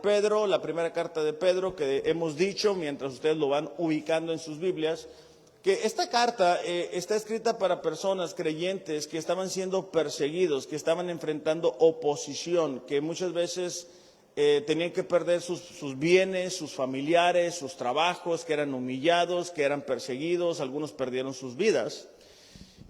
Pedro, la primera carta de Pedro que hemos dicho, mientras ustedes lo van ubicando en sus Biblias, que esta carta está escrita para personas creyentes que estaban siendo perseguidos, que estaban enfrentando oposición, que muchas veces tenían que perder sus bienes, sus familiares, sus trabajos, que eran humillados, que eran perseguidos, algunos perdieron sus vidas.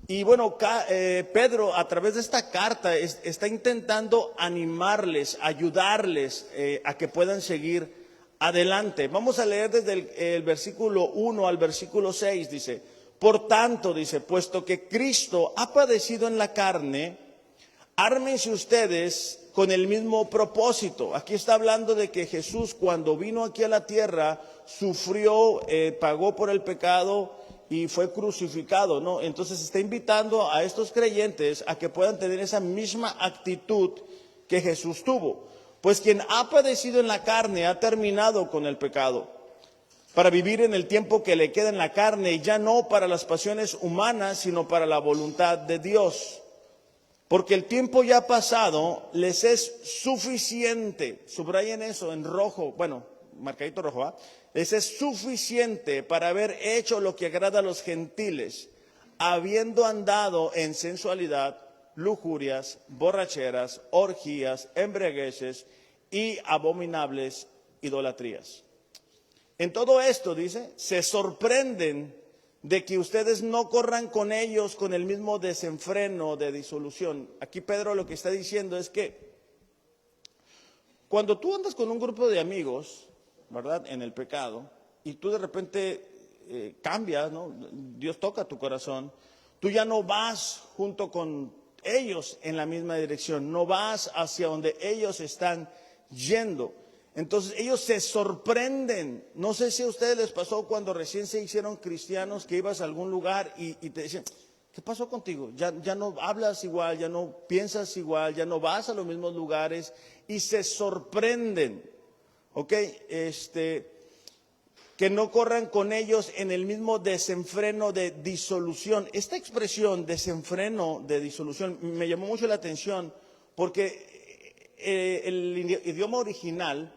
Y bueno, Pedro a través de esta carta está intentando animarles, ayudarles a que puedan seguir adelante. Vamos a leer desde el versículo 1 al versículo 6, dice: por tanto, dice, puesto que Cristo ha padecido en la carne, ármense ustedes con el mismo propósito. Aquí está hablando de que Jesús, cuando vino aquí a la tierra, sufrió, pagó por el pecado y fue crucificado, ¿no? Entonces está invitando a estos creyentes a que puedan tener esa misma actitud que Jesús tuvo. Pues quien ha padecido en la carne ha terminado con el pecado, para vivir en el tiempo que le queda en la carne, ya no para las pasiones humanas, sino para la voluntad de Dios. Porque el tiempo ya pasado les es suficiente, subrayen eso en rojo, bueno, marcadito rojo, ¿ah? Les es suficiente para haber hecho lo que agrada a los gentiles, habiendo andado en sensualidad, lujurias, borracheras, orgías, embriagueces y abominables idolatrías. En todo esto, dice, se sorprenden de que ustedes no corran con ellos con el mismo desenfreno de disolución. Aquí Pedro lo que está diciendo es que cuando tú andas con un grupo de amigos, ¿verdad?, en el pecado, y tú de repente cambias, ¿no? Dios toca tu corazón, tú ya no vas junto con ellos en la misma dirección, no vas hacia donde ellos están yendo. Entonces ellos se sorprenden. No sé si a ustedes les pasó cuando recién se hicieron cristianos, que ibas a algún lugar y te decían: ¿qué pasó contigo? Ya no hablas igual, ya no piensas igual, ya no vas a los mismos lugares, y se sorprenden, ¿ok? Que no corran con ellos en el mismo desenfreno de disolución. Esta expresión, desenfreno de disolución, me llamó mucho la atención porque el idioma original,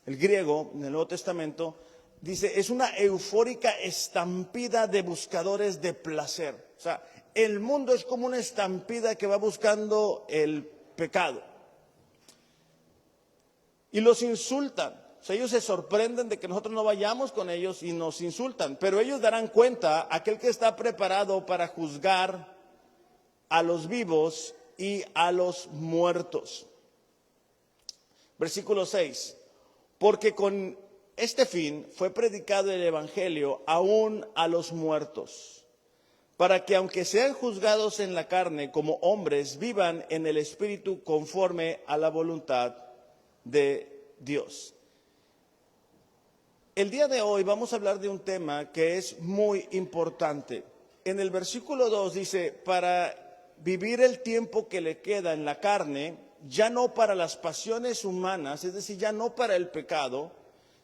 el griego, en el Nuevo Testamento, dice, es una eufórica estampida de buscadores de placer. O sea, el mundo es como una estampida que va buscando el pecado. Y los insultan. O sea, ellos se sorprenden de que nosotros no vayamos con ellos y nos insultan. Pero ellos darán cuenta, aquel que está preparado para juzgar a los vivos y a los muertos. Versículo 6. Porque con este fin fue predicado el Evangelio aún a los muertos, para que aunque sean juzgados en la carne como hombres, vivan en el Espíritu conforme a la voluntad de Dios. El día de hoy vamos a hablar de un tema que es muy importante. En el versículo 2 dice, para vivir el tiempo que le queda en la carne, ya no para las pasiones humanas, es decir, ya no para el pecado,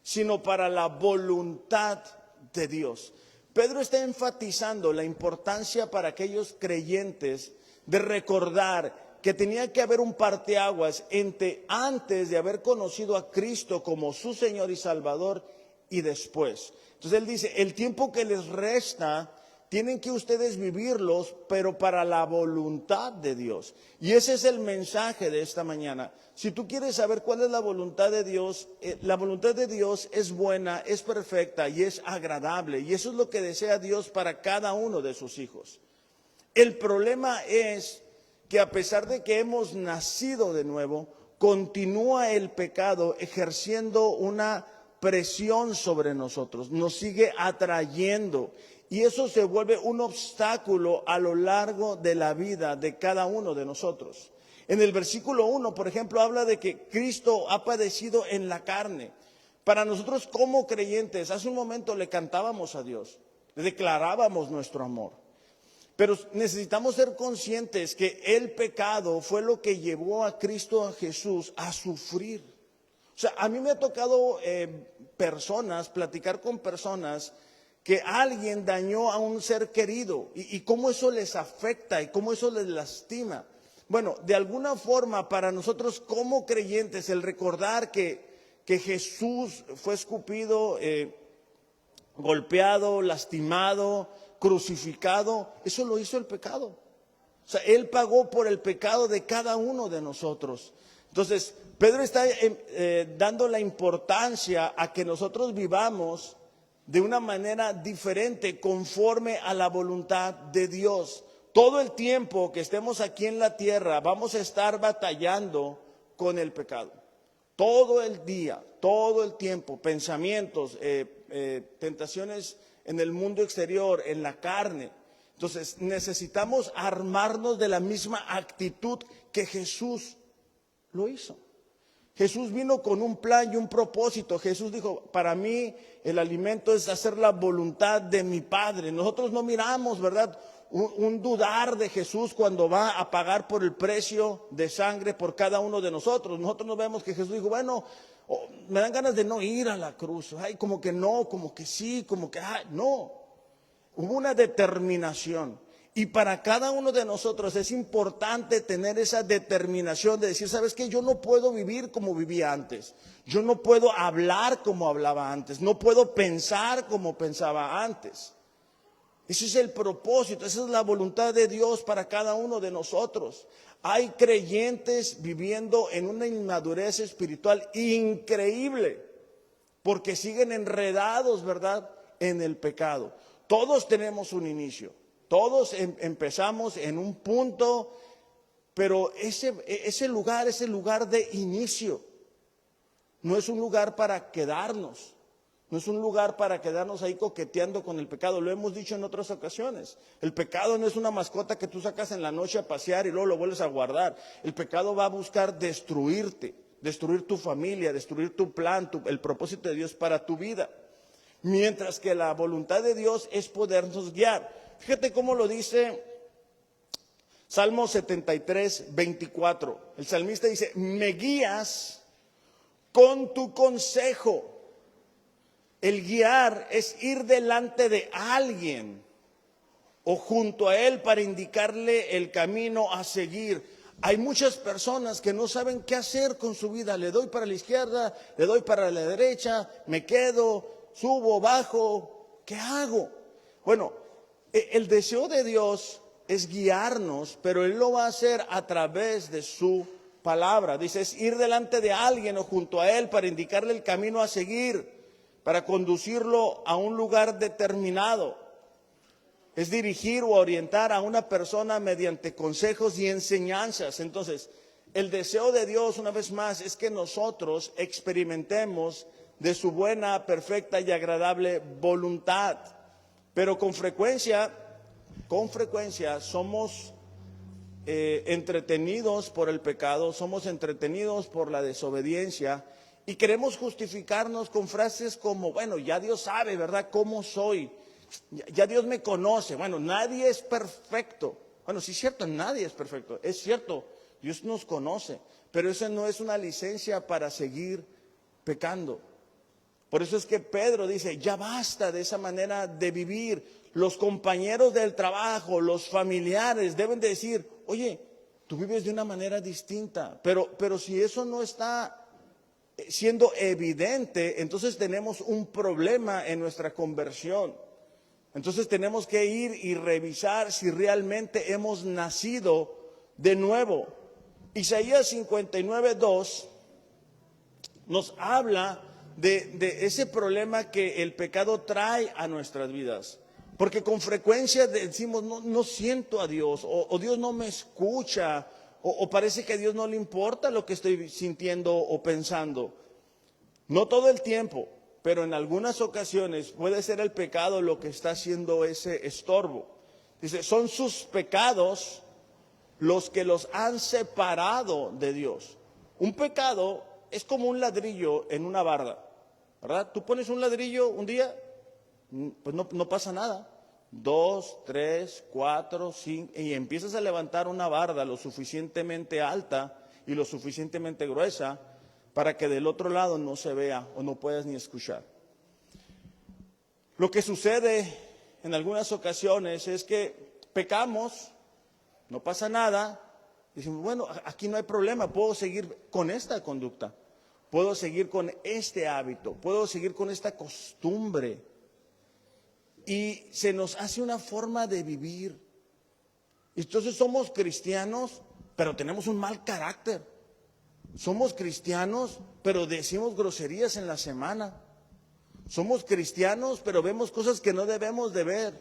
sino para la voluntad de Dios. Pedro está enfatizando la importancia para aquellos creyentes de recordar que tenía que haber un parteaguas entre antes de haber conocido a Cristo como su Señor y Salvador y después. Entonces él dice, el tiempo que les resta tienen que ustedes vivirlos, pero para la voluntad de Dios. Y ese es el mensaje de esta mañana. Si tú quieres saber cuál es la voluntad de Dios es buena, es perfecta y es agradable. Y eso es lo que desea Dios para cada uno de sus hijos. El problema es que a pesar de que hemos nacido de nuevo, continúa el pecado ejerciendo una presión sobre nosotros, nos sigue atrayendo. Y eso se vuelve un obstáculo a lo largo de la vida de cada uno de nosotros. En el versículo 1, por ejemplo, habla de que Cristo ha padecido en la carne. Para nosotros como creyentes, hace un momento le cantábamos a Dios, le declarábamos nuestro amor. Pero necesitamos ser conscientes que el pecado fue lo que llevó a Cristo, a Jesús, a sufrir. O sea, a mí me ha tocado platicar con personas que alguien dañó a un ser querido y cómo eso les afecta y cómo eso les lastima. Bueno, de alguna forma para nosotros como creyentes el recordar que que Jesús fue escupido, golpeado, lastimado, crucificado, eso lo hizo el pecado. O sea, Él pagó por el pecado de cada uno de nosotros. Entonces, Pedro está dando la importancia a que nosotros vivamos de una manera diferente, conforme a la voluntad de Dios. Todo el tiempo que estemos aquí en la tierra, vamos a estar batallando con el pecado. Todo el día, todo el tiempo, pensamientos, tentaciones en el mundo exterior, en la carne. Entonces necesitamos armarnos de la misma actitud que Jesús lo hizo. Jesús vino con un plan y un propósito. Jesús dijo, para mí el alimento es hacer la voluntad de mi Padre. Nosotros no miramos, ¿verdad?, un dudar de Jesús cuando va a pagar por el precio de sangre por cada uno de nosotros. Nosotros no vemos que Jesús dijo, bueno, me dan ganas de no ir a la cruz. Ay, como que no, como que sí, como que no. Hubo una determinación. Y para cada uno de nosotros es importante tener esa determinación de decir, ¿sabes qué? Yo no puedo vivir como vivía antes. Yo no puedo hablar como hablaba antes. No puedo pensar como pensaba antes. Ese es el propósito, esa es la voluntad de Dios para cada uno de nosotros. Hay creyentes viviendo en una inmadurez espiritual increíble, porque siguen enredados, ¿verdad?, en el pecado. Todos tenemos un inicio, todos empezamos en un punto, pero ese lugar es el lugar de inicio. No es un lugar para quedarnos. No es un lugar para quedarnos ahí coqueteando con el pecado. Lo hemos dicho en otras ocasiones. El pecado no es una mascota que tú sacas en la noche a pasear y luego lo vuelves a guardar. El pecado va a buscar destruirte, destruir tu familia, destruir tu plan, el propósito de Dios para tu vida. Mientras que la voluntad de Dios es podernos guiar. Fíjate cómo lo dice Salmo 73, 24. El salmista dice, me guías con tu consejo. El guiar es ir delante de alguien o junto a él para indicarle el camino a seguir. Hay muchas personas que no saben qué hacer con su vida. Le doy para la izquierda, le doy para la derecha, me quedo, subo, bajo. ¿Qué hago? Bueno, el deseo de Dios es guiarnos, pero Él lo va a hacer a través de su palabra. Dice, es ir delante de alguien o junto a él para indicarle el camino a seguir, para conducirlo a un lugar determinado. Es dirigir o orientar a una persona mediante consejos y enseñanzas. Entonces, el deseo de Dios, una vez más, es que nosotros experimentemos de su buena, perfecta y agradable voluntad. Pero con frecuencia somos entretenidos por el pecado, somos entretenidos por la desobediencia. Y queremos justificarnos con frases como, bueno, ya Dios sabe, ¿verdad?, cómo soy. Ya Dios me conoce. Bueno, nadie es perfecto. Bueno, sí es cierto, nadie es perfecto. Es cierto, Dios nos conoce. Pero eso no es una licencia para seguir pecando. Por eso es que Pedro dice, ya basta de esa manera de vivir. Los compañeros del trabajo, los familiares deben de decir, oye, tú vives de una manera distinta. Pero si eso no está siendo evidente, entonces tenemos un problema en nuestra conversión. Entonces tenemos que ir y revisar si realmente hemos nacido de nuevo. Isaías 59:2 nos habla de ese problema que el pecado trae a nuestras vidas. Porque con frecuencia decimos, no siento a Dios, o Dios no me escucha, o parece que a Dios no le importa lo que estoy sintiendo o pensando. No todo el tiempo, pero en algunas ocasiones puede ser el pecado lo que está haciendo ese estorbo. Dice, son sus pecados los que los han separado de Dios. Un pecado es como un ladrillo en una barda, ¿verdad? Tú pones un ladrillo un día, pues no pasa nada. 2, 3, 4, 5, y empiezas a levantar una barda lo suficientemente alta y lo suficientemente gruesa para que del otro lado no se vea o no puedas ni escuchar. Lo que sucede en algunas ocasiones es que pecamos, no pasa nada, decimos, bueno, aquí no hay problema, puedo seguir con esta conducta, puedo seguir con este hábito, puedo seguir con esta costumbre. Y se nos hace una forma de vivir. Entonces somos cristianos, pero tenemos un mal carácter. Somos cristianos, pero decimos groserías en la semana. Somos cristianos, pero vemos cosas que no debemos de ver.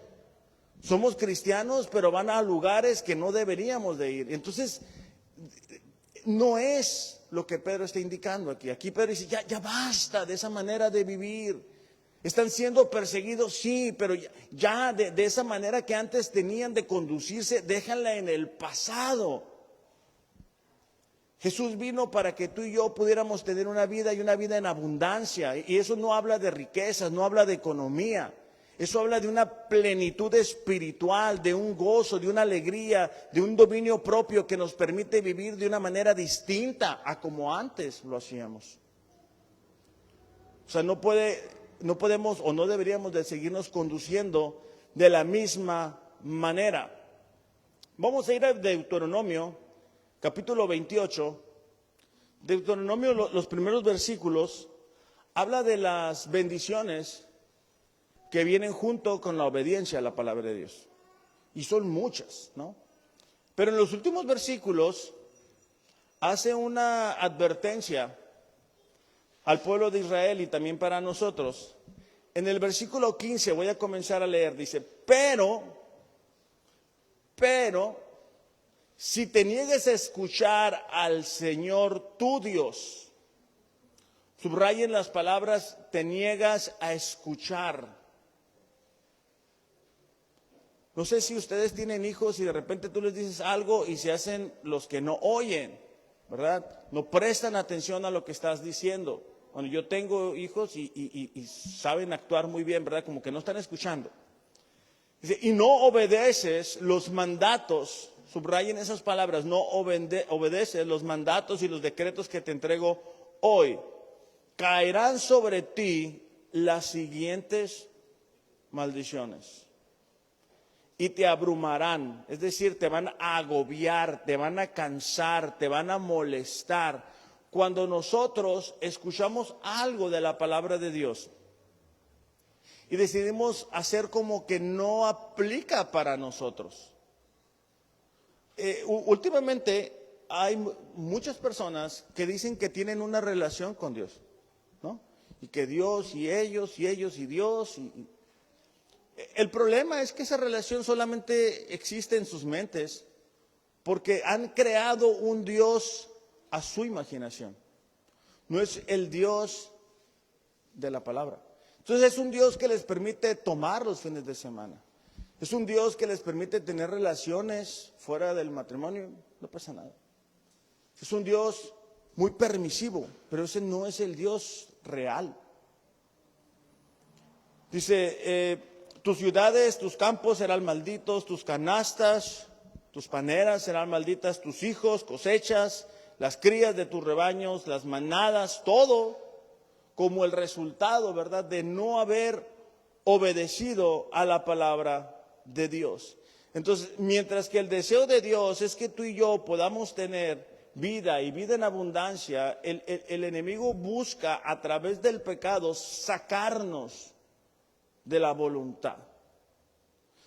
Somos cristianos, pero van a lugares que no deberíamos de ir. Entonces, no es lo que Pedro está indicando aquí. Aquí Pedro dice, ya basta de esa manera de vivir. Están siendo perseguidos, sí, pero ya de esa manera que antes tenían de conducirse, déjanla en el pasado. Jesús vino para que tú y yo pudiéramos tener una vida y una vida en abundancia. Y eso no habla de riquezas, no habla de economía. Eso habla de una plenitud espiritual, de un gozo, de una alegría, de un dominio propio que nos permite vivir de una manera distinta a como antes lo hacíamos. O sea, no podemos o no deberíamos de seguirnos conduciendo de la misma manera. Vamos a ir a Deuteronomio, capítulo 28. Deuteronomio, los primeros versículos, habla de las bendiciones que vienen junto con la obediencia a la palabra de Dios. Y son muchas, ¿no? Pero en los últimos versículos hace una advertencia al pueblo de Israel y también para nosotros. En el versículo 15 voy a comenzar a leer, dice, pero, si te niegues a escuchar al Señor tu Dios, subrayen las palabras, te niegas a escuchar. No sé si ustedes tienen hijos y de repente tú les dices algo y se hacen los que no oyen, ¿verdad? No prestan atención a lo que estás diciendo. Bueno, yo tengo hijos y saben actuar muy bien, ¿verdad? Como que no están escuchando. Dice, y no obedeces los mandatos, subrayen esas palabras, no obedeces los mandatos y los decretos que te entrego hoy. Caerán sobre ti las siguientes maldiciones. Y te abrumarán, es decir, te van a agobiar, te van a cansar, te van a molestar. Cuando nosotros escuchamos algo de la palabra de Dios y decidimos hacer como que no aplica para nosotros. Últimamente hay muchas personas que dicen que tienen una relación con Dios, ¿no? Y que Dios y ellos y Dios. El problema es que esa relación solamente existe en sus mentes porque han creado un Dios a su imaginación. No es el Dios de la palabra. Entonces es un Dios que les permite tomar los fines de semana. Es un Dios que les permite tener relaciones fuera del matrimonio. No pasa nada. Es un Dios muy permisivo, pero ese no es el Dios real. Dice, tus ciudades, tus campos serán malditos, tus canastas, tus paneras serán malditas, tus hijos, cosechas, las crías de tus rebaños, las manadas, todo como el resultado, ¿verdad?, de no haber obedecido a la palabra de Dios. Entonces, mientras que el deseo de Dios es que tú y yo podamos tener vida y vida en abundancia, el enemigo busca a través del pecado sacarnos de la voluntad.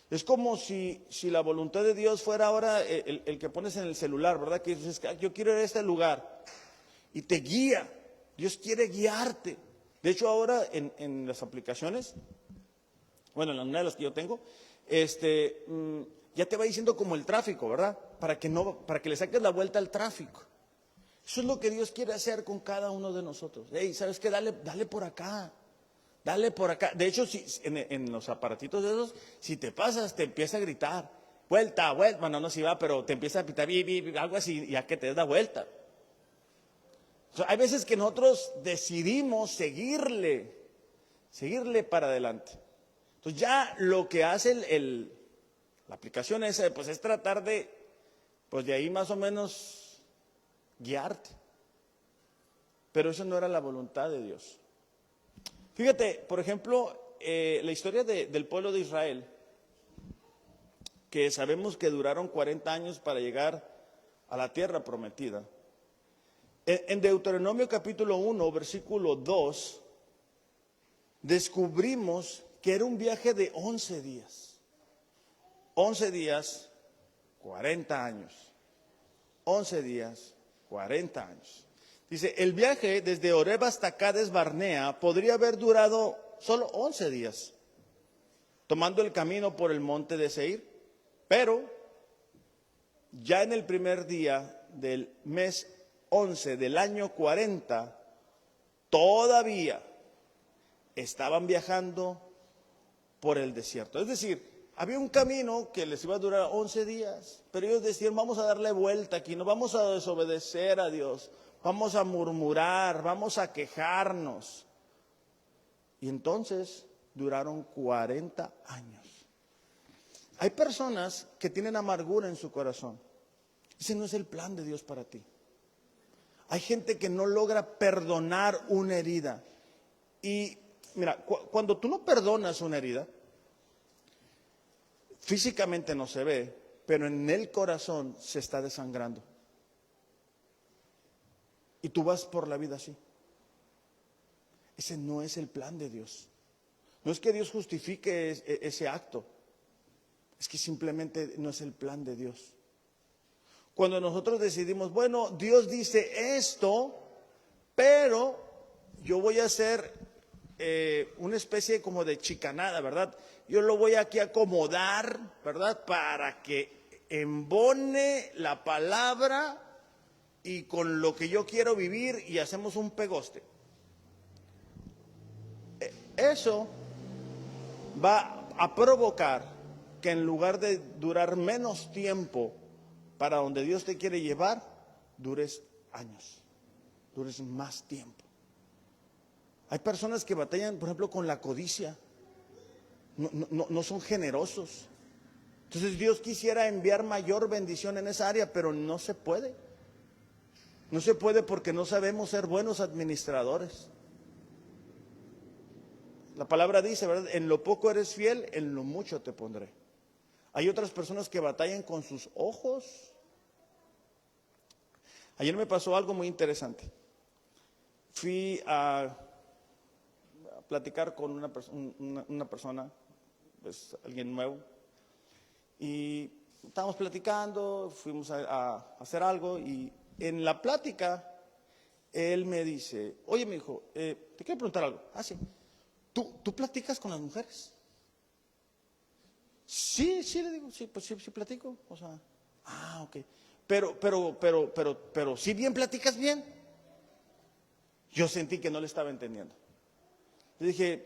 Es como si la voluntad de Dios fuera ahora el que pones en el celular, ¿verdad? Que dices, yo quiero ir a este lugar y te guía. Dios quiere guiarte. De hecho, ahora en las aplicaciones, bueno, en una de las que yo tengo, ya te va diciendo como el tráfico, ¿verdad? Para que le saques la vuelta al tráfico. Eso es lo que Dios quiere hacer con cada uno de nosotros. Hey, ¿sabes qué? Dale por acá. Dale por acá. De hecho, en los aparatitos de esos, si te pasas, te empieza a gritar. Vuelta. Bueno, no si va, pero te empieza a pitar algo así, ya que te da vuelta. O sea, hay veces que nosotros decidimos seguirle para adelante. Entonces ya lo que hace la aplicación esa, pues es tratar de ahí más o menos guiarte. Pero eso no era la voluntad de Dios. Fíjate, por ejemplo, la historia del pueblo de Israel, que sabemos que duraron 40 años para llegar a la tierra prometida. En Deuteronomio capítulo 1, versículo 2, descubrimos que era un viaje de 11 días. 11 días, 40 años. 11 días, 40 años. Dice, el viaje desde Horeb hasta Cades Barnea podría haber durado solo 11 días, tomando el camino por el monte de Seir. Pero ya en el primer día del mes 11 del año 40, todavía estaban viajando por el desierto. Es decir, había un camino que les iba a durar 11 días, pero ellos decían, vamos a darle vuelta aquí, no vamos a desobedecer a Dios, vamos a murmurar, vamos a quejarnos. Y entonces duraron 40 años. Hay personas que tienen amargura en su corazón. Ese no es el plan de Dios para ti. Hay gente que no logra perdonar una herida. Y mira, cuando tú no perdonas una herida, físicamente no se ve, pero en el corazón se está desangrando. Y tú vas por la vida así. Ese no es el plan de Dios. No es que Dios justifique ese acto. Es que simplemente no es el plan de Dios. Cuando nosotros decidimos, bueno, Dios dice esto, pero yo voy a hacer una especie como de chicanada, ¿verdad? Yo lo voy aquí a acomodar, ¿verdad? Para que embone la palabra y con lo que yo quiero vivir y hacemos un pegoste. Eso va a provocar que en lugar de durar menos tiempo para donde Dios te quiere llevar, dures años, dures más tiempo. Hay personas que batallan, por ejemplo, con la codicia, no son generosos. Entonces Dios quisiera enviar mayor bendición en esa área, pero no se puede. No se puede porque no sabemos ser buenos administradores. La palabra dice, ¿verdad? En lo poco eres fiel, en lo mucho te pondré. Hay otras personas que batallan con sus ojos. Ayer me pasó algo muy interesante. Fui a platicar con una persona, pues alguien nuevo, y estábamos platicando, fuimos a hacer algo, y en la plática él me dice, oye, mi hijo, te quiero preguntar algo. Ah, sí. ¿Tú platicas con las mujeres? Sí, le digo, sí, pues sí platico. O sea, ok. Pero, ¿sí bien platicas bien? Yo sentí que no le estaba entendiendo. Le dije,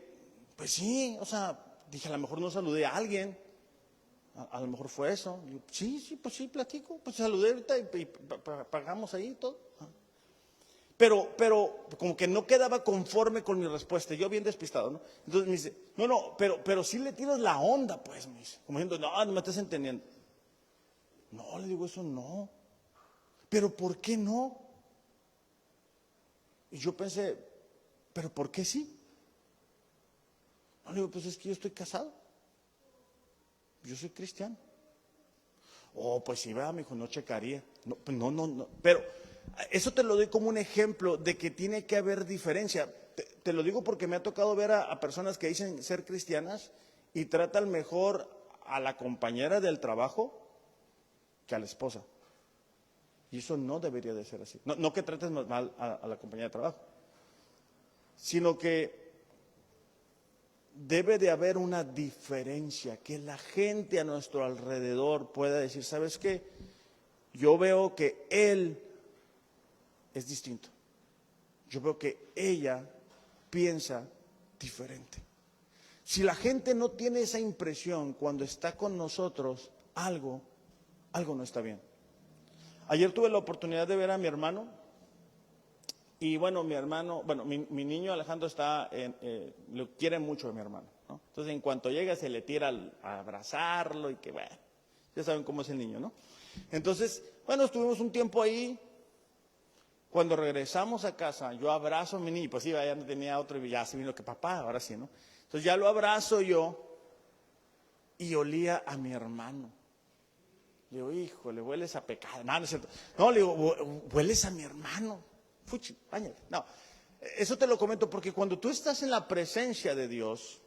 pues sí, o sea, dije, a lo mejor no saludé a alguien. A lo mejor fue eso. Digo, sí, pues sí, platico. Pues saludé ahorita y pagamos ahí y todo. Pero como que no quedaba conforme con mi respuesta, yo bien despistado, ¿no? Entonces me dice, no, pero sí le tiras la onda, pues, me dice, como diciendo, no me estás entendiendo. No, le digo, eso no. ¿Pero por qué no? Y yo pensé, ¿pero por qué sí? No, le digo, pues es que yo estoy casado. Yo soy cristiano. Oh, pues sí, me dijo, no checaría. No, pues no. Pero eso te lo doy como un ejemplo de que tiene que haber diferencia. Te lo digo porque me ha tocado ver a personas que dicen ser cristianas y tratan mejor a la compañera del trabajo que a la esposa. Y eso no debería de ser así. No que trates mal a la compañera de trabajo, sino que debe de haber una diferencia, que la gente a nuestro alrededor pueda decir, ¿sabes qué? Yo veo que él es distinto. Yo veo que ella piensa diferente. Si la gente no tiene esa impresión cuando está con nosotros, algo no está bien. Ayer tuve la oportunidad de ver a mi hermano. Y bueno, mi hermano, mi niño Alejandro lo quiere mucho a mi hermano, ¿no? Entonces en cuanto llega se le tira a abrazarlo y que bueno, ya saben cómo es el niño, ¿no? Entonces, bueno, estuvimos un tiempo ahí. Cuando regresamos a casa, yo abrazo a mi niño, pues sí, ya no tenía otro y ya se vino que papá, ahora sí, ¿no? Entonces ya lo abrazo yo y olía a mi hermano. Le digo, híjole, hueles a pecado. No, no es cierto. No, le digo, hueles a mi hermano. fuchi, báñate. No, eso te lo comento porque cuando tú estás en la presencia de Dios,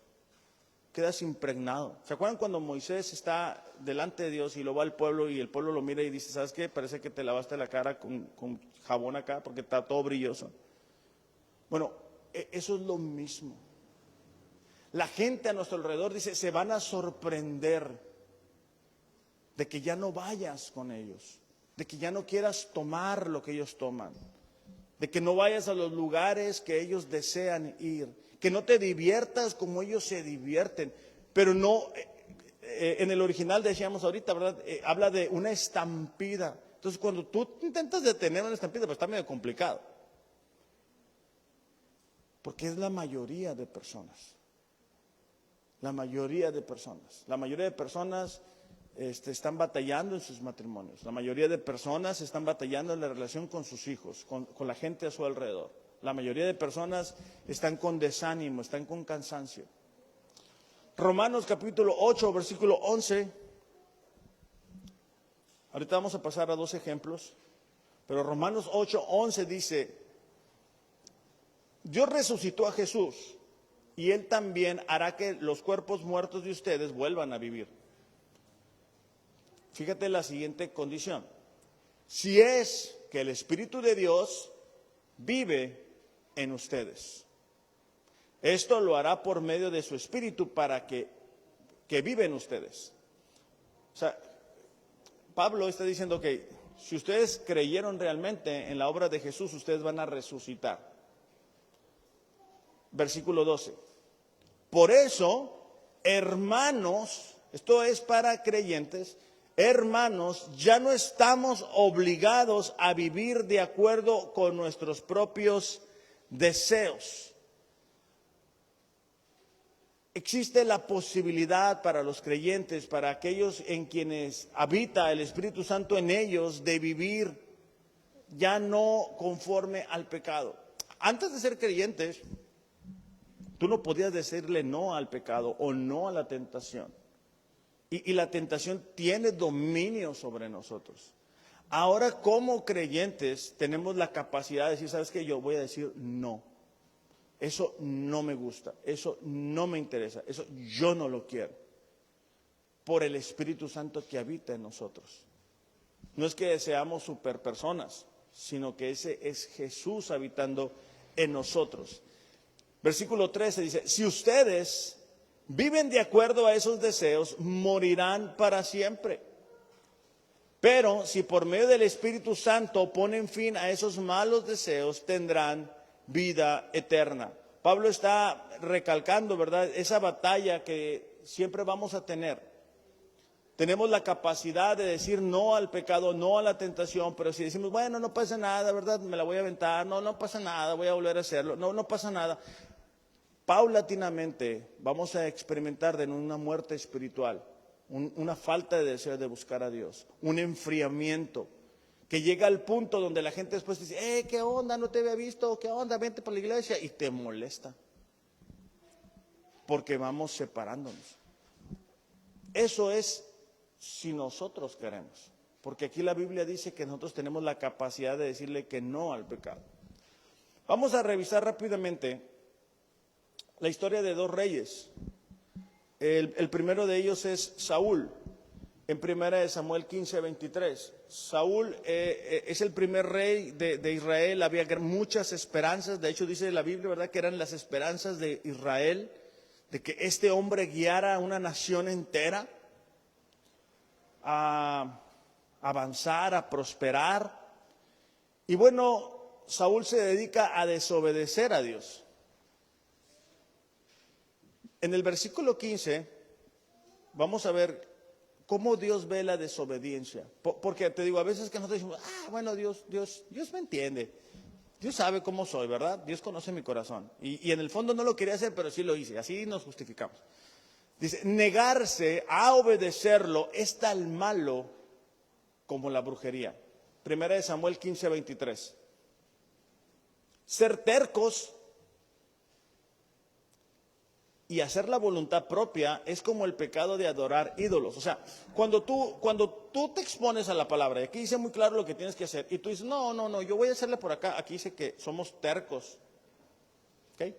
quedas impregnado. ¿Se acuerdan cuando Moisés está delante de Dios y lo va al pueblo y el pueblo lo mira y dice, ¿sabes qué? Parece que te lavaste la cara con jabón acá porque está todo brilloso. Bueno, eso es lo mismo. La gente a nuestro alrededor dice, se van a sorprender de que ya no vayas con ellos, de que ya no quieras tomar lo que ellos toman, de que no vayas a los lugares que ellos desean ir, que no te diviertas como ellos se divierten, pero no, en el original decíamos ahorita, ¿verdad? Habla de una estampida. Entonces cuando tú intentas detener una estampida, pues está medio complicado, porque es la mayoría de personas. La mayoría de personas están batallando en sus matrimonios. La mayoría de personas están batallando en la relación con sus hijos, con la gente a su alrededor. La mayoría de personas están con desánimo, están con cansancio. Romanos capítulo 8, versículo 11. Ahorita vamos a pasar a 2 ejemplos. Pero Romanos 8, 11 dice, Dios resucitó a Jesús y Él también hará que los cuerpos muertos de ustedes vuelvan a vivir. Fíjate la siguiente condición. Si es que el Espíritu de Dios vive en ustedes. Esto lo hará por medio de su Espíritu para que vive en ustedes. O sea, Pablo está diciendo que si ustedes creyeron realmente en la obra de Jesús, ustedes van a resucitar. Versículo 12. Por eso, hermanos, esto es para creyentes, hermanos, ya no estamos obligados a vivir de acuerdo con nuestros propios deseos. Existe la posibilidad para los creyentes, para aquellos en quienes habita el Espíritu Santo en ellos, de vivir ya no conforme al pecado. Antes de ser creyentes, tú no podías decirle no al pecado o no a la tentación. Y la tentación tiene dominio sobre nosotros. Ahora, como creyentes, tenemos la capacidad de decir, ¿sabes qué? Yo voy a decir no. Eso no me gusta, eso no me interesa, eso yo no lo quiero. Por el Espíritu Santo que habita en nosotros. No es que seamos superpersonas, sino que ese es Jesús habitando en nosotros. Versículo 13 dice, si ustedes viven de acuerdo a esos deseos, morirán para siempre. Pero si por medio del Espíritu Santo ponen fin a esos malos deseos, tendrán vida eterna. Pablo está recalcando, ¿verdad?, esa batalla que siempre vamos a tener. Tenemos la capacidad de decir no al pecado, no a la tentación, pero si decimos, bueno, no pasa nada, ¿verdad?, me la voy a aventar, no pasa nada, voy a volver a hacerlo, no pasa nada. Paulatinamente vamos a experimentar de una muerte espiritual, una falta de deseo de buscar a Dios, un enfriamiento que llega al punto donde la gente después dice, ¿qué onda? No te había visto, ¿qué onda? Vente por la iglesia, y te molesta, porque vamos separándonos. Eso es si nosotros queremos, porque aquí la Biblia dice que nosotros tenemos la capacidad de decirle que no al pecado. Vamos a revisar rápidamente la historia de 2 reyes. El primero de ellos es Saúl. En 1 Samuel 15, 23. Saúl es el primer rey de Israel. Había muchas esperanzas. De hecho, dice la Biblia, ¿verdad?, que eran las esperanzas de Israel, de que este hombre guiara a una nación entera a avanzar, a prosperar. Y bueno, Saúl se dedica a desobedecer a Dios. En el versículo 15 vamos a ver cómo Dios ve la desobediencia. Porque te digo, a veces que nosotros decimos, bueno, Dios me entiende. Dios sabe cómo soy, ¿verdad? Dios conoce mi corazón. Y en el fondo no lo quería hacer, pero sí lo hice. Así nos justificamos. Dice, negarse a obedecerlo es tan malo como la brujería. 1 Samuel 15, 23. Ser tercos y hacer la voluntad propia es como el pecado de adorar ídolos. O sea, cuando tú te expones a la palabra, y aquí dice muy claro lo que tienes que hacer, y tú dices, no, yo voy a hacerle por acá, aquí dice que somos tercos. ¿Ok?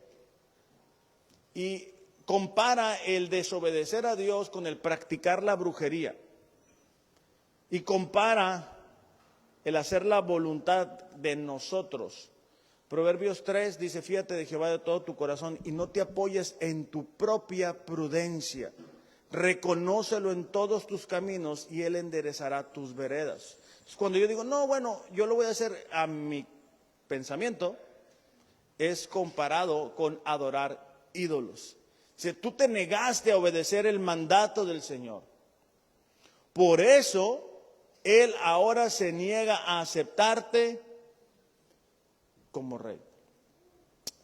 Y compara el desobedecer a Dios con el practicar la brujería. Y compara el hacer la voluntad de nosotros. Proverbios 3 dice, fíjate de Jehová de todo tu corazón y no te apoyes en tu propia prudencia. Reconócelo en todos tus caminos y Él enderezará tus veredas. Entonces, cuando yo digo, no, bueno, yo lo voy a hacer a mi pensamiento, es comparado con adorar ídolos. Si tú te negaste a obedecer el mandato del Señor, por eso Él ahora se niega a aceptarte como rey.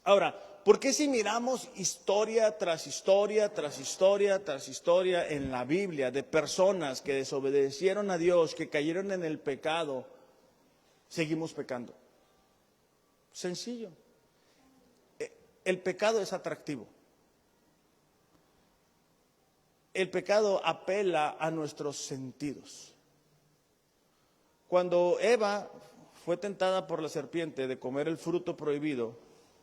Ahora, ¿por qué si miramos historia tras historia, tras historia, tras historia en la Biblia de personas que desobedecieron a Dios, que cayeron en el pecado, seguimos pecando? Sencillo. El pecado es atractivo. El pecado apela a nuestros sentidos. Cuando Eva fue tentada por la serpiente de comer el fruto prohibido,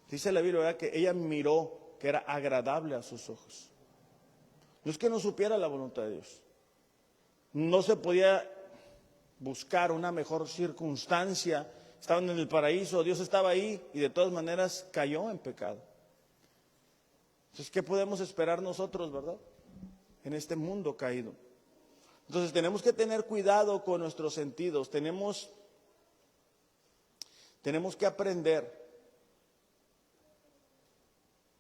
dice la Biblia, ¿verdad?, que ella miró que era agradable a sus ojos. No es que no supiera la voluntad de Dios. No se podía buscar una mejor circunstancia. Estaban en el paraíso, Dios estaba ahí y de todas maneras cayó en pecado. Entonces, ¿qué podemos esperar nosotros, verdad? En este mundo caído. Entonces tenemos que tener cuidado con nuestros sentidos. Tenemos que aprender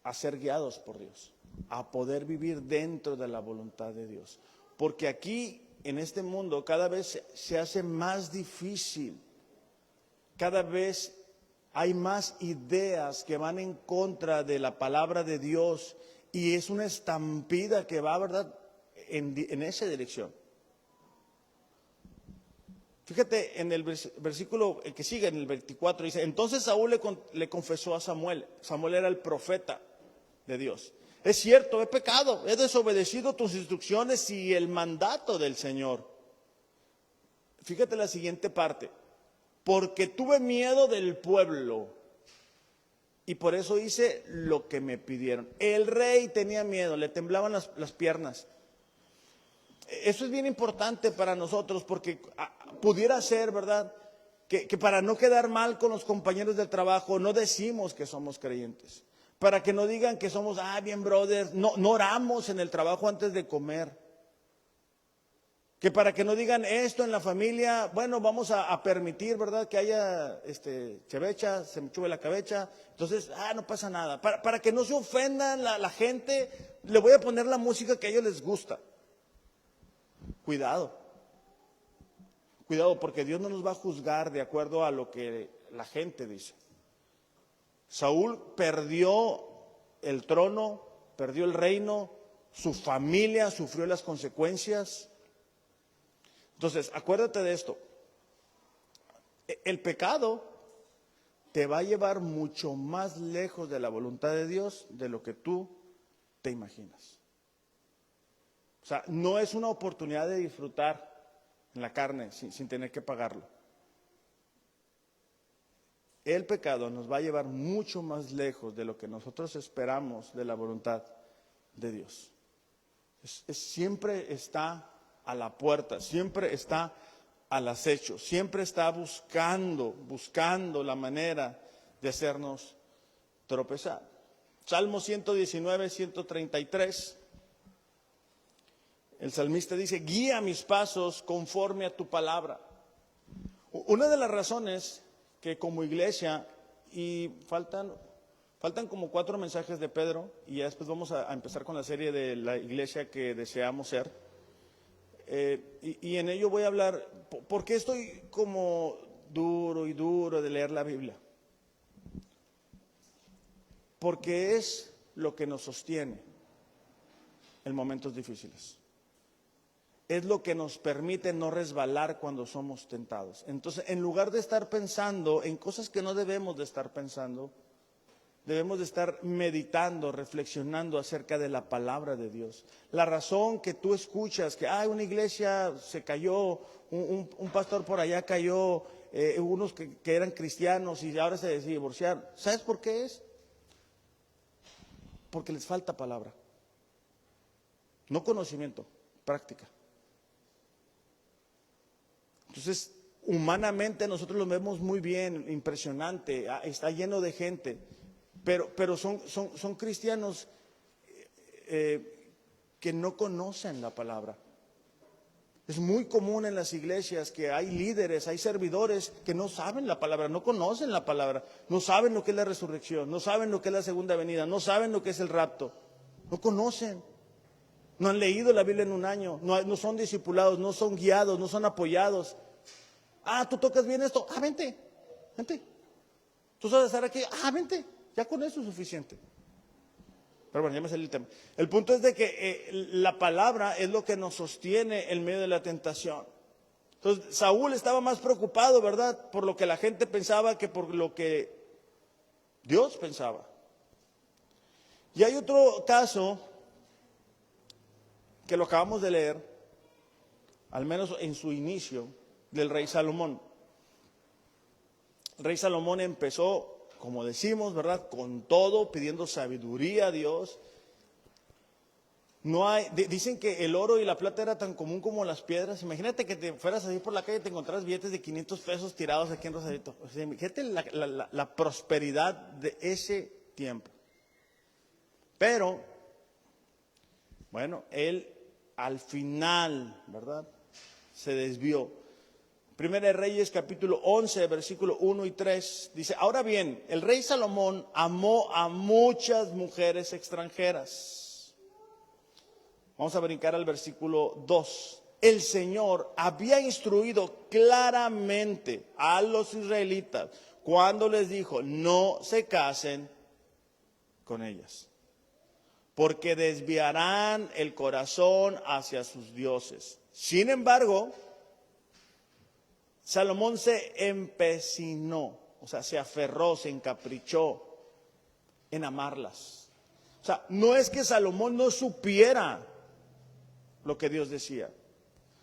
a ser guiados por Dios, a poder vivir dentro de la voluntad de Dios. Porque aquí, en este mundo, cada vez se hace más difícil, cada vez hay más ideas que van en contra de la palabra de Dios y es una estampida que va, ¿verdad?, en esa dirección. Fíjate en el versículo que sigue, en el 24, dice, entonces Saúl le confesó a Samuel. Samuel era el profeta de Dios. Es cierto, he pecado, he desobedecido tus instrucciones y el mandato del Señor. Fíjate la siguiente parte. Porque tuve miedo del pueblo y por eso hice lo que me pidieron. El rey tenía miedo, le temblaban las piernas. Eso es bien importante para nosotros porque pudiera ser, ¿verdad?, que para no quedar mal con los compañeros del trabajo no decimos que somos creyentes. Para que no digan que somos, bien brothers, no oramos en el trabajo antes de comer. Que para que no digan esto en la familia, bueno, vamos a permitir, ¿verdad?, que haya chevecha, se me chube la cabeza, entonces, no pasa nada. Para que no se ofendan la gente, le voy a poner la música que a ellos les gusta. Cuidado, porque Dios no nos va a juzgar de acuerdo a lo que la gente dice. Saúl perdió el trono, perdió el reino, su familia sufrió las consecuencias. Entonces, acuérdate de esto, el pecado te va a llevar mucho más lejos de la voluntad de Dios de lo que tú te imaginas. O sea, no es una oportunidad de disfrutar en la carne sin tener que pagarlo. El pecado nos va a llevar mucho más lejos de lo que nosotros esperamos de la voluntad de Dios. Siempre está a la puerta, siempre está al acecho, siempre está buscando la manera de hacernos tropezar. Salmo 119, 133. El salmista dice, guía mis pasos conforme a tu palabra. Una de las razones que como iglesia, y faltan como 4 mensajes de Pedro, y ya después vamos a empezar con la serie de la iglesia que deseamos ser, y en ello voy a hablar, ¿por qué estoy como duro de leer la Biblia? Porque es lo que nos sostiene en momentos difíciles. Es lo que nos permite no resbalar cuando somos tentados. Entonces, en lugar de estar pensando en cosas que no debemos de estar pensando, debemos de estar meditando, reflexionando acerca de la palabra de Dios. La razón que tú escuchas que una iglesia se cayó, un pastor por allá cayó, unos que eran cristianos y ahora se divorciaron. ¿Sabes por qué es? Porque les falta palabra. No conocimiento, práctica. Entonces, humanamente nosotros lo vemos muy bien, impresionante, está lleno de gente, pero son cristianos que no conocen la palabra. Es muy común en las iglesias que hay líderes, hay servidores que no saben la palabra, no conocen la palabra, no saben lo que es la resurrección, no saben lo que es la segunda venida, no saben lo que es el rapto, no conocen. No han leído la Biblia en un año, no son discipulados, no son guiados, no son apoyados. Tú tocas bien esto, vente. Tú sabes estar aquí, vente. Ya con eso es suficiente. Pero bueno, ya me salió el tema. El punto es de que la palabra es lo que nos sostiene en medio de la tentación. Entonces, Saúl estaba más preocupado, ¿verdad?, por lo que la gente pensaba que por lo que Dios pensaba. Y hay otro caso que lo acabamos de leer, al menos en su inicio, del rey Salomón. El rey Salomón empezó, como decimos, ¿verdad?, con todo, pidiendo sabiduría a Dios. Dicen que el oro y la plata era tan común como las piedras. Imagínate que te fueras así por la calle y te encontraras billetes de 500 pesos tirados aquí en Rosarito. O sea, imagínate la prosperidad de ese tiempo. Pero, bueno, él al final, ¿verdad?, se desvió. Primera de Reyes, capítulo 11, versículo 1 y 3, dice: ahora bien, el rey Salomón amó a muchas mujeres extranjeras. Vamos a brincar al versículo 2. El Señor había instruido claramente a los israelitas cuando les dijo: no se casen con ellas, porque desviarán el corazón hacia sus dioses. Sin embargo, Salomón se empecinó, o sea, se aferró, se encaprichó en amarlas. O sea, no es que Salomón no supiera lo que Dios decía.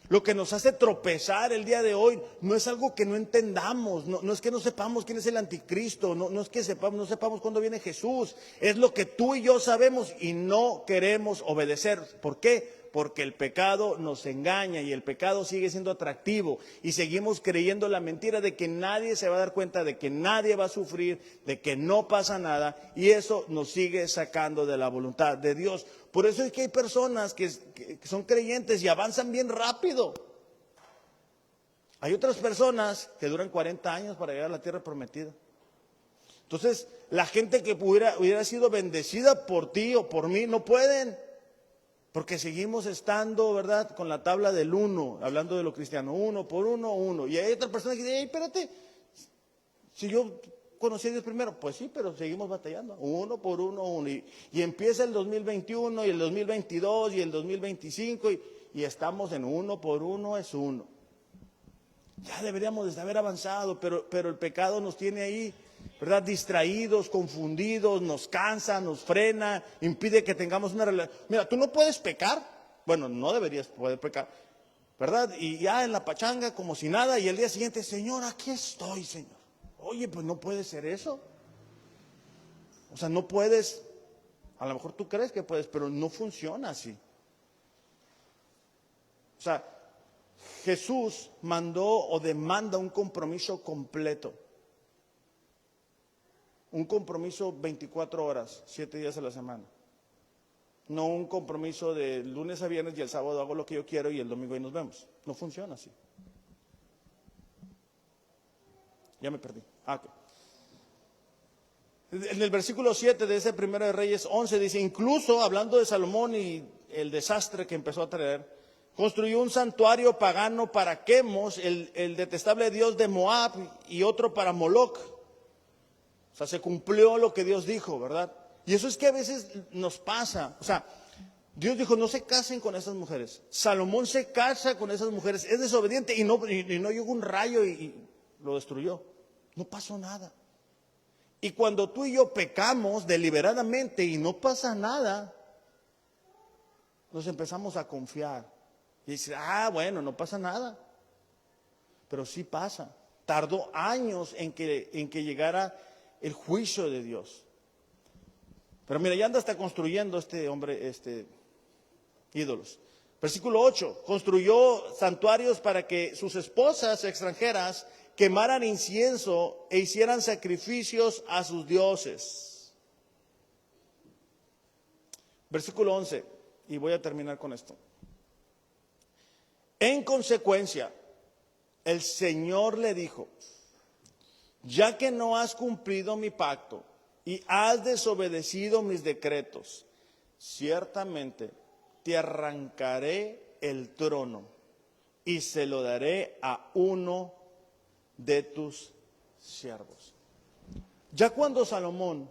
Lo que nos hace tropezar el día de hoy no es algo que no entendamos, no es que no sepamos quién es el anticristo, no es que no sepamos cuándo viene Jesús. Es lo que tú y yo sabemos y no queremos obedecer. ¿Por qué? Porque el pecado nos engaña y el pecado sigue siendo atractivo y seguimos creyendo la mentira de que nadie se va a dar cuenta, de que nadie va a sufrir, de que no pasa nada, y eso nos sigue sacando de la voluntad de Dios. Por eso es que hay personas que son creyentes y avanzan bien rápido. Hay otras personas que duran 40 años para llegar a la tierra prometida. Entonces, la gente que hubiera sido bendecida por ti o por mí, no pueden. Porque seguimos estando, ¿verdad?, con la tabla del 1, hablando de lo cristiano, 1 por 1, 1. Y hay otra persona que dice: espérate, si yo conocí a Dios primero, pues sí, pero seguimos batallando, 1 por 1, 1. Y empieza el 2021 y el 2022 y el 2025 y estamos en 1 por 1 es 1. Ya deberíamos de haber avanzado, pero el pecado nos tiene ahí, ¿verdad?, distraídos, confundidos, nos cansa, nos frena, impide que tengamos una relación. Mira, tú no puedes pecar, bueno, no deberías poder pecar, ¿verdad? Y ya en la pachanga como si nada, y el día siguiente: Señor, aquí estoy, Señor. Oye, pues no puede ser eso. O sea, no puedes, a lo mejor tú crees que puedes, pero no funciona así. O sea, Jesús mandó o demanda un compromiso completo. Un compromiso 24 horas, 7 días a la semana. No un compromiso de lunes a viernes y el sábado hago lo que yo quiero y el domingo ahí nos vemos. No funciona así. Ya me perdí. Okay. En el versículo 7 de ese Primero de Reyes 11 dice: incluso hablando de Salomón y el desastre que empezó a traer, construyó un santuario pagano para Quemos, el detestable dios de Moab, y otro para Moloc. O sea, se cumplió lo que Dios dijo, ¿verdad? Y eso es que a veces nos pasa. O sea, Dios dijo: no se casen con esas mujeres. Salomón se casa con esas mujeres, es desobediente y no llegó un rayo y lo destruyó. No pasó nada. Y cuando tú y yo pecamos deliberadamente y no pasa nada, nos empezamos a confiar. Y dices, bueno, no pasa nada. Pero sí pasa. Tardó años en que llegara el juicio de Dios. Pero mira, ya anda hasta construyendo este hombre, ídolos. Versículo 8, construyó santuarios para que sus esposas extranjeras quemaran incienso e hicieran sacrificios a sus dioses. Versículo 11, y voy a terminar con esto. En consecuencia, el Señor le dijo, ya que no has cumplido mi pacto y has desobedecido mis decretos, ciertamente te arrancaré el trono y se lo daré a uno de tus siervos. Ya cuando Salomón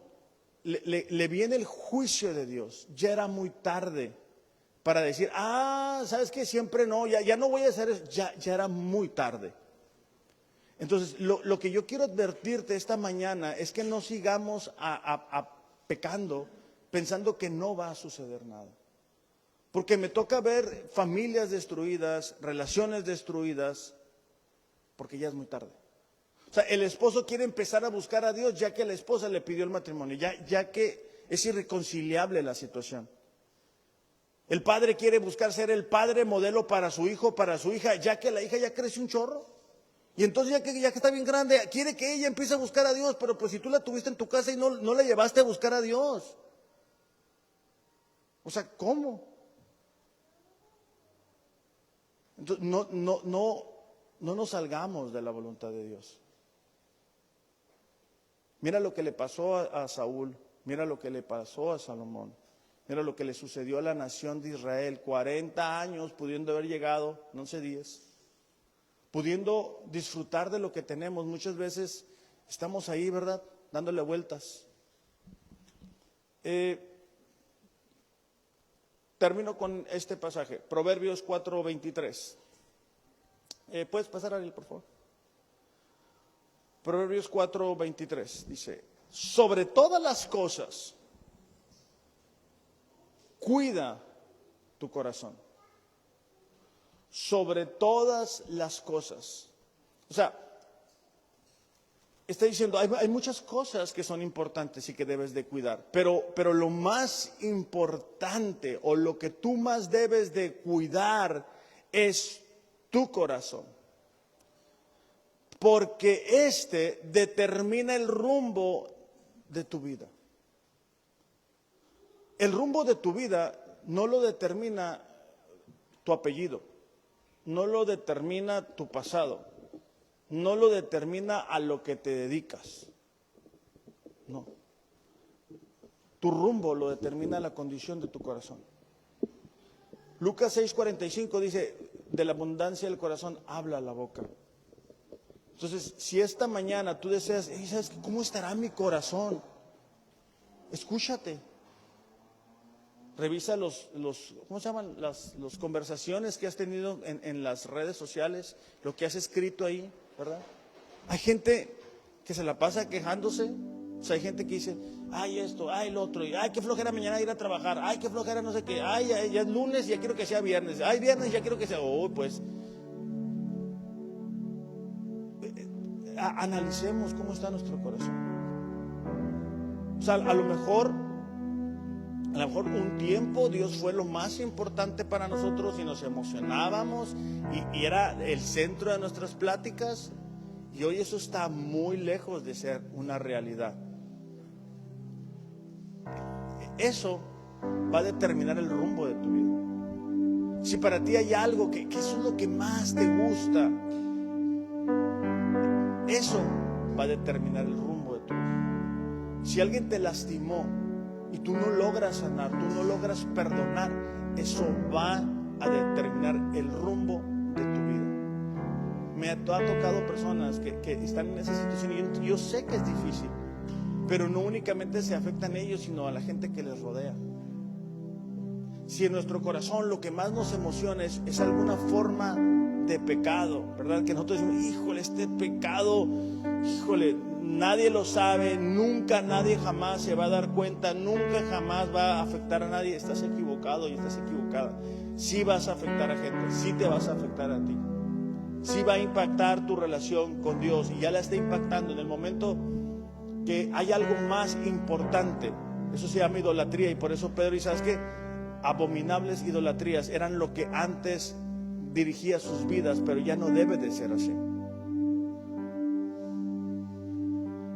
le viene el juicio de Dios, ya era muy tarde para decir, ¿sabes qué? Siempre no, ya no voy a hacer eso. Ya era muy tarde. Entonces, lo que yo quiero advertirte esta mañana es que no sigamos pecando pensando que no va a suceder nada. Porque me toca ver familias destruidas, relaciones destruidas, porque ya es muy tarde. O sea, el esposo quiere empezar a buscar a Dios ya que la esposa le pidió el matrimonio, ya que es irreconciliable la situación. El padre quiere buscar ser el padre modelo para su hijo, para su hija, ya que la hija ya crece un chorro. Y entonces ya que está bien grande, quiere que ella empiece a buscar a Dios, pero pues si tú la tuviste en tu casa y no la llevaste a buscar a Dios. O sea, ¿cómo? Entonces, no nos salgamos de la voluntad de Dios. Mira lo que le pasó a Saúl, mira lo que le pasó a Salomón, mira lo que le sucedió a la nación de Israel, 40 años pudiendo haber llegado, no 11 días, pudiendo disfrutar de lo que tenemos. Muchas veces estamos ahí, ¿verdad?, dándole vueltas. Termino con este pasaje, Proverbios 4:23. ¿Puedes pasar, Ariel, por favor? Proverbios 4:23 dice, sobre todas las cosas, cuida tu corazón. Sobre todas las cosas. O sea, está diciendo, hay muchas cosas que son importantes y que debes de cuidar, pero lo más importante o lo que tú más debes de cuidar es tu corazón. Porque determina el rumbo de tu vida. El rumbo de tu vida no lo determina tu apellido, no lo determina tu pasado, no lo determina a lo que te dedicas. No. Tu rumbo lo determina la condición de tu corazón. Lucas 6:45 dice, de la abundancia del corazón habla la boca. Entonces, si esta mañana tú deseas, ¿sabes cómo estará mi corazón? Escúchate. Revisa ¿cómo se llaman? Las conversaciones que has tenido en las redes sociales, lo que has escrito ahí, ¿verdad? Hay gente que se la pasa quejándose. O sea, hay gente que dice, ay esto, ay lo otro, ay qué flojera mañana ir a trabajar, ay qué flojera no sé qué, ay ya es lunes y ya quiero que sea viernes, ay viernes ya quiero que sea, pues analicemos cómo está nuestro corazón. O sea, a lo mejor un tiempo Dios fue lo más importante para nosotros y nos emocionábamos y era el centro de nuestras pláticas, y hoy eso está muy lejos de ser una realidad. Eso va a determinar el rumbo de tu vida. Si para ti hay algo que eso es lo que más te gusta, eso va a determinar el rumbo de tu vida. Si alguien te lastimó y tú no logras sanar, tú no logras perdonar, eso va a determinar el rumbo de tu vida. Me ha tocado personas que están en esa situación y yo sé que es difícil, pero no únicamente se afectan ellos, sino a la gente que les rodea. Si en nuestro corazón lo que más nos emociona es alguna forma de pecado, ¿verdad? Que nosotros decimos, híjole, este pecado, híjole, nadie lo sabe, nunca nadie jamás se va a dar cuenta, nunca jamás va a afectar a nadie. Estás equivocado y estás equivocada. Sí vas a afectar a gente, sí te vas a afectar a ti. Sí va a impactar tu relación con Dios, y ya la está impactando en el momento que hay algo más importante. Eso se llama idolatría, y por eso Pedro dice, ¿sabes qué? Abominables idolatrías eran lo que antes dirigía sus vidas, pero ya no debe de ser así.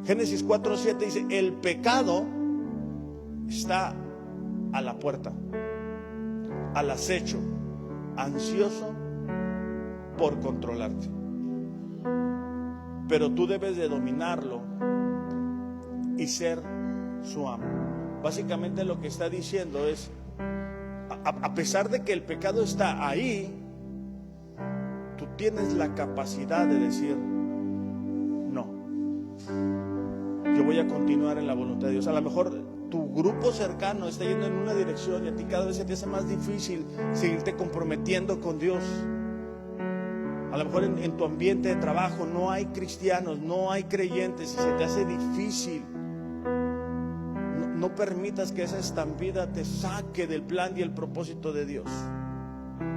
Génesis 4:7 dice, el pecado está a la puerta, al acecho, ansioso por controlarte. Pero tú debes de dominarlo y ser su amo. Básicamente lo que está diciendo es, a pesar de que el pecado está ahí, tú tienes la capacidad de decir, no, yo voy a continuar en la voluntad de Dios. A lo mejor tu grupo cercano está yendo en una dirección y a ti cada vez se te hace más difícil seguirte comprometiendo con Dios. A lo mejor en tu ambiente de trabajo no hay cristianos, no hay creyentes, y se te hace difícil. No permitas que esa estampida te saque del plan y el propósito de Dios.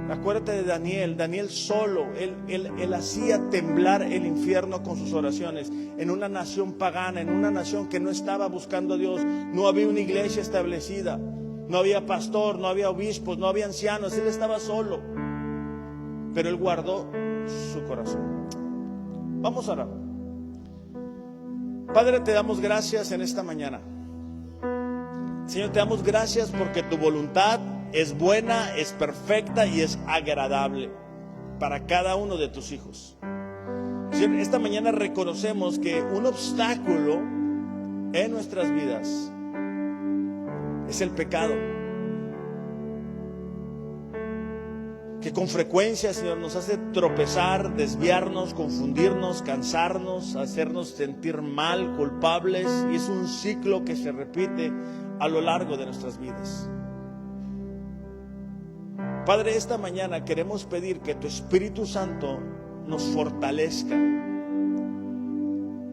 Acuérdate de Daniel. Daniel solo, él hacía temblar el infierno con sus oraciones, en una nación pagana, en una nación que no estaba buscando a Dios. No había una iglesia establecida, no había pastor, no había obispos, no había ancianos. Él estaba solo, pero él guardó su corazón. Vamos a orar. Padre, te damos gracias en esta mañana. Señor, te damos gracias porque tu voluntad es buena, es perfecta y es agradable para cada uno de tus hijos. Señor, esta mañana reconocemos que un obstáculo en nuestras vidas es el pecado, que con frecuencia, Señor, nos hace tropezar, desviarnos, confundirnos, cansarnos, hacernos sentir mal, culpables, y es un ciclo que se repite a lo largo de nuestras vidas. Padre, esta mañana queremos pedir que tu Espíritu Santo nos fortalezca,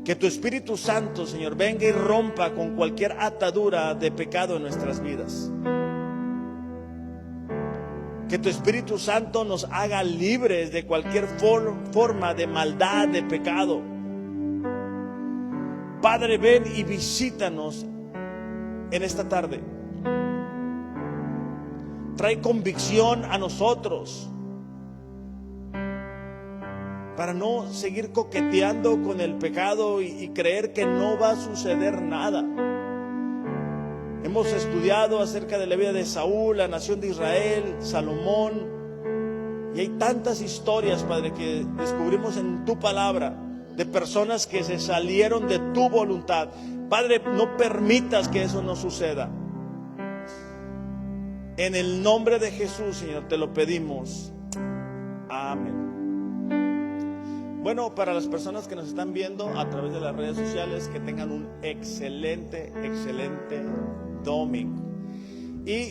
que tu Espíritu Santo, Señor, venga y rompa con cualquier atadura de pecado en nuestras vidas. Que tu Espíritu Santo nos haga libres de cualquier forma de maldad, de pecado. Padre, ven y visítanos en esta tarde. Trae convicción a nosotros para no seguir coqueteando con el pecado y creer que no va a suceder nada. Hemos estudiado acerca de la vida de Saúl, la nación de Israel, Salomón, y hay tantas historias, Padre, que descubrimos en tu palabra, de personas que se salieron de tu voluntad. Padre, no permitas que eso no suceda. En el nombre de Jesús, Señor, te lo pedimos. Amén. Bueno, para las personas que nos están viendo a través de las redes sociales, que tengan un excelente domingo. Y